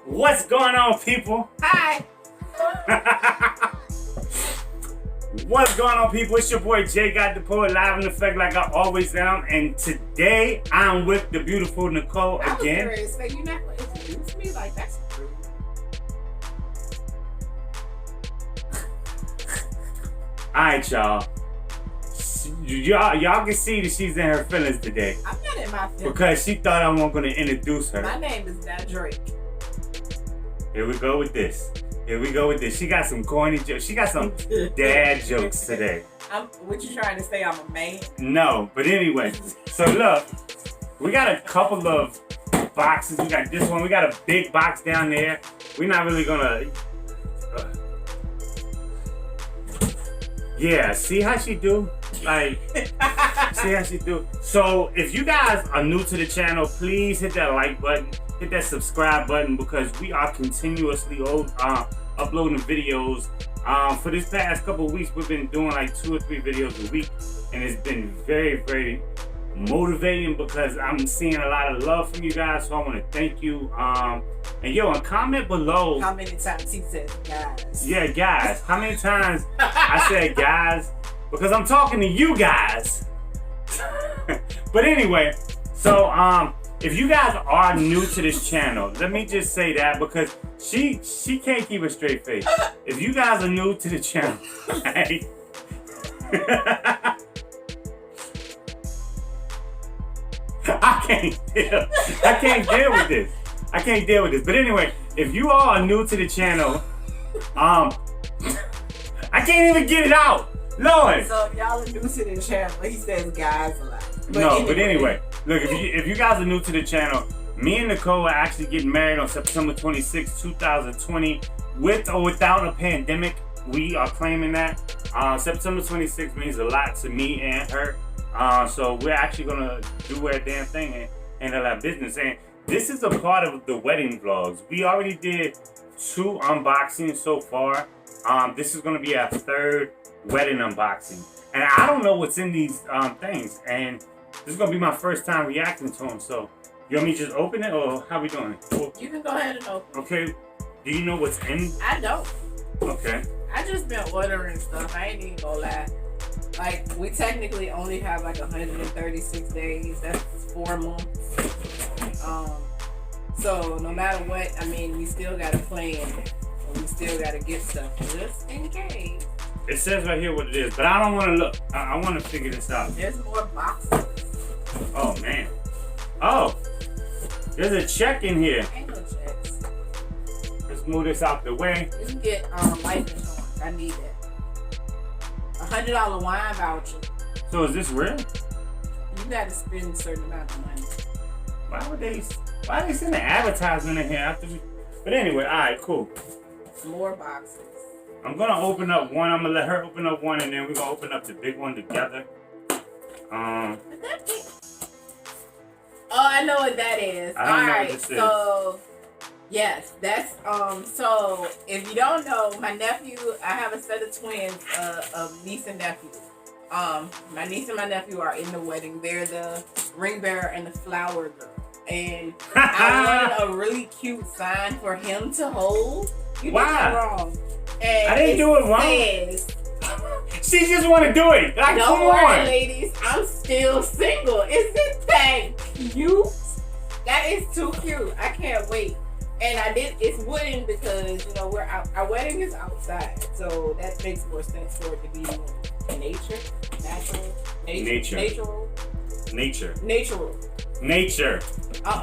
What's going on, people? Hi. What's going on, people? It's your boy JGottDaPoet, live in effect like I always am. And today I'm with the beautiful Nicole again. I was you're not going to introduce me like that's rude. Alright, y'all. Y'all can see that she's in her feelings today. I'm not in my feelings. Because she thought I wasn't going to introduce her. My name is not Drake. Here we go with this. She got some corny jokes. She got some dad jokes today. What you trying to say? I'm a man? No, but anyway. So look, we got a couple of boxes. We got this one. We got a big box down there. We're not really gonna. Yeah, see how she do? Like, see how she do? So if you guys are new to the channel, please hit that like button. Hit that subscribe button because we are continuously uploading videos. For this past couple of weeks, we've been doing like 2 or 3 videos a week, and it's been very, very motivating because I'm seeing a lot of love from you guys. So I want to thank you. And comment below. How many times he said guys? Yeah, guys. How many times I said guys? Because I'm talking to you guys. But anyway, so if you guys are new to this channel, let me just say that because she can't keep a straight face. If you guys are new to the channel, right? I can't deal with this. I can't deal with this. But anyway, if you all are new to the channel, I can't even get it out. Lord. So if y'all are new to the channel, he says guys a lot. But anyway, look, if you guys are new to the channel, me and Nicole are actually getting married on September 26, 2020, with or without a pandemic. We are claiming that. September 26 means a lot to me and her. So we're actually gonna do our damn thing and handle our business. And this is a part of the wedding vlogs. We already did 2 unboxings so far. This is gonna be our 3rd wedding unboxing. And I don't know what's in these things. And this is gonna be my first time reacting to them. So you want me to just open it or how we doing? You can go ahead and open it. Okay. Do you know what's in? I don't. Okay. I just been ordering stuff. I ain't even gonna lie. Like, we technically only have like 136 days. That's 4 months. So no matter what, I mean, we still gotta plan. And we still gotta get stuff just in case. It says right here what it is, but I don't want to look. I want to figure this out. There's more boxes. Oh man. Oh, there's a check in here. Ain't no checks. Let's move this out the way. You can get life insurance. I need that. $100 wine voucher. So is this real? You gotta spend a certain amount of money. Why are they sending an advertisement in here after we? But anyway, all right, cool. More boxes. I'm gonna open up one. I'm gonna let her open up one, and then we're gonna open up the big one together. Oh, I know what that is. I don't know what this is. So yes, that's so if you don't know, my nephew, I have a set of twins, of niece and nephew. My niece and my nephew are in the wedding. They're the ring bearer and the flower girl. And I wanted a really cute sign for him to hold. You did that wrong. And I didn't do it wrong. She just want to do it. Like, don't worry, ladies. I'm still single. Isn't that cute? That is too cute. I can't wait. And it's wooden because, you know, our wedding is outside. So that makes more sense for it to be nature.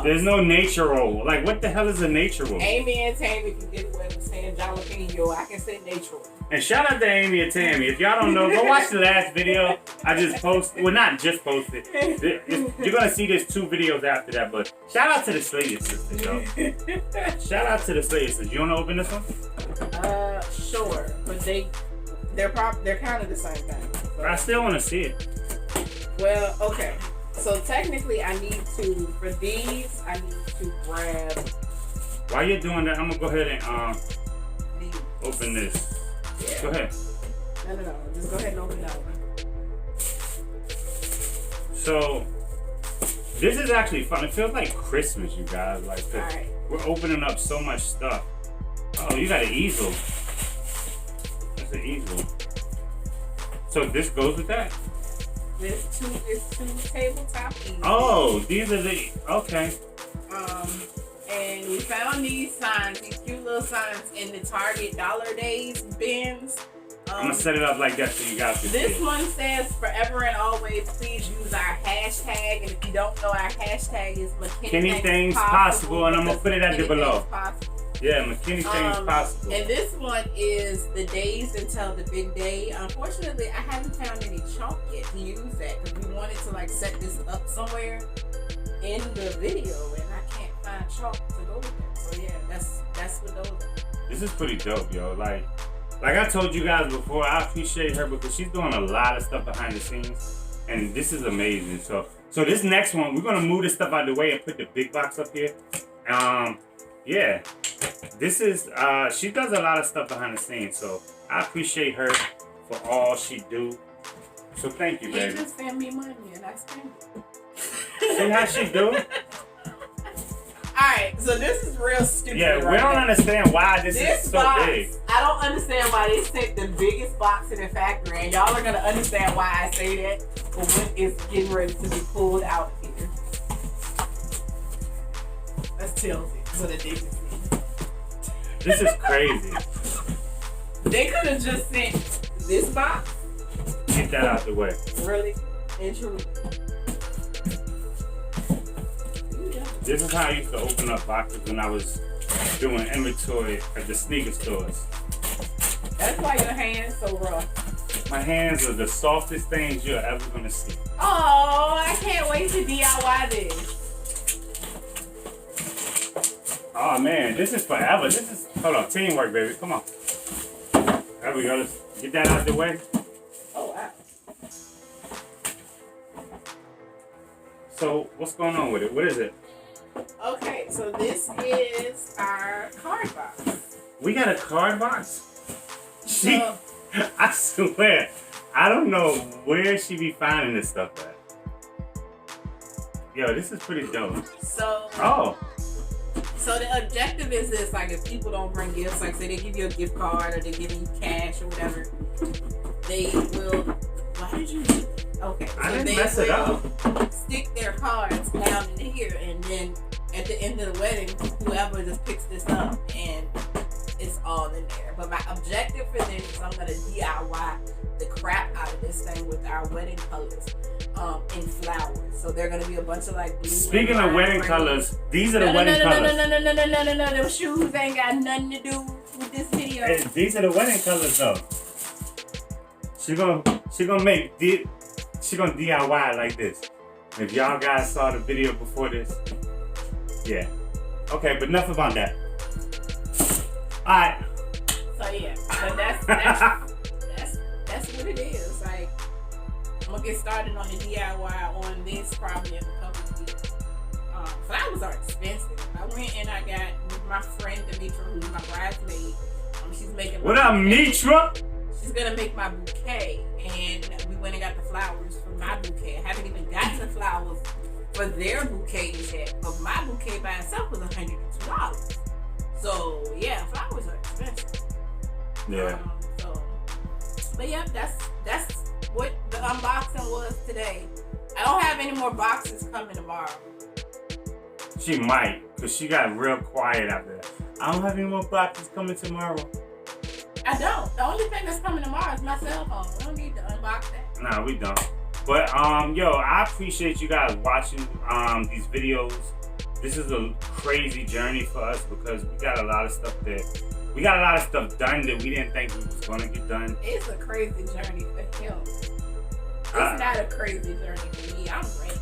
There's no natural. Like, what the hell is a natural? Amy and Tammy can get away with saying jalapeno. I can say natural. And shout out to Amy and Tammy. If y'all don't know, go watch the last video I just posted. Well, not just posted. You're going to see there's 2 videos after that. But shout out to the Slayer sisters, y'all. Shout out to the Slayer sisters. You want to open this one? Sure. But they're kind of the same thing. But I still want to see it. Well, okay. So technically, for these, I need to grab. While you're doing that, I'm gonna go ahead and open this. Yeah. Go ahead. No. Just go ahead and open that one. So This is actually fun. It feels like Christmas, you guys. Like, Alright. we're opening up so much stuff. Oh, you got an easel. That's an easel. So this goes with that? This two tabletop easels. Oh, these are the, okay. And we found these signs, these cute little signs in the Target Dollar Days bins. I'm gonna set it up like that so you guys can This see. one says, forever and always, please use our hashtag. And if you don't know, our hashtag is Anything's possible, and I'm gonna put it at the below. Yeah, McKinney things possible. And this one is the days until the big day. Unfortunately, I haven't found any chalk yet to use that because we wanted to like set this up somewhere in the video, and I can't find chalk to go with it. So yeah, that's what those are. This is pretty dope, yo. Like I told you guys before, I appreciate her because she's doing a lot of stuff behind the scenes, and this is amazing. So this next one, we're gonna move this stuff out of the way and put the big box up here. Yeah, this is she does a lot of stuff behind the scenes, so I appreciate her for all she do. So thank you, baby. You just send me money and I spend it. See how she do? Alright, so this is real stupid. Yeah, we don't understand why this is so box, big. I don't understand why they sent the biggest box in the factory, and y'all are gonna understand why I say that for when it's getting ready to be pulled out of here. Let's tilt it so that they can see. This is crazy. They could have just sent this box. Get that out the way. Really and truly. This is how I used to open up boxes when I was doing inventory at the sneaker stores. That's why your hands so rough. My hands are the softest things you're ever gonna see. Oh, I can't wait to DIY this. Oh man, this is forever. This is, hold on, teamwork, baby. Come on. There we go. Let's get that out the way. Oh wow. So what's going on with it? What is it? Okay, so this is our card box. We got a card box? She, So, I swear, I don't know where she be finding this stuff at. Yo, this is pretty dope. so Oh, So the objective is this, like if people don't bring gifts, like say they give you a gift card or they give you cash or whatever, they will, why did you do that? Okay, I so didn't they mess it up. will stick their cards down in here, and then at the end of the wedding, whoever just picks this up and it's all in there. But my objective for this is I'm gonna DIY the crap out of this thing with our wedding colors in flowers. So they're gonna be a bunch of like blue. Speaking of wedding colors, these are the wedding colors. No. Them shoes ain't got nothing to do with this video. Hey, these are the wedding colors though. She gonna DIY it like this. If y'all guys saw the video before this, yeah. Okay, but enough about that. Alright. So yeah, but that's what it is. Like I'm gonna get started on the DIY on this probably in a couple of weeks. Flowers are expensive. I went and I got my friend Demetra, who's my bridesmaid. She's making. What up, Mitra? She's gonna make my bouquet, and we went and got the flowers for my bouquet. I haven't even gotten the flowers for their bouquets yet, but my bouquet by itself was $102. So yeah, flowers are expensive. Yeah. But yeah, that's what the unboxing was today. I don't have any more boxes coming tomorrow. She might, because she got real quiet after that. I don't have any more boxes coming tomorrow. I don't. The only thing that's coming tomorrow is my cell phone. We don't need to unbox that. Nah, we don't. But yo, I appreciate you guys watching these videos. This is a crazy journey for us because we got a lot of stuff done that we didn't think we was gonna get done. It's a crazy journey for him. It's not a crazy journey for me. I'm ready.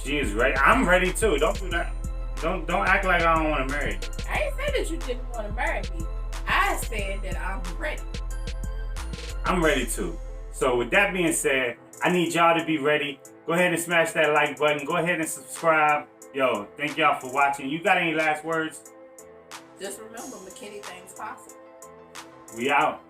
She is ready. I'm ready too. Don't do that. Don't act like I don't want to marry you. I ain't said that you didn't want to marry me. I said that I'm ready. I'm ready too. So with that being said, I need y'all to be ready. Go ahead and smash that like button. Go ahead and subscribe. Yo, thank y'all for watching. You got any last words? Just remember, McKinney things possible. We out.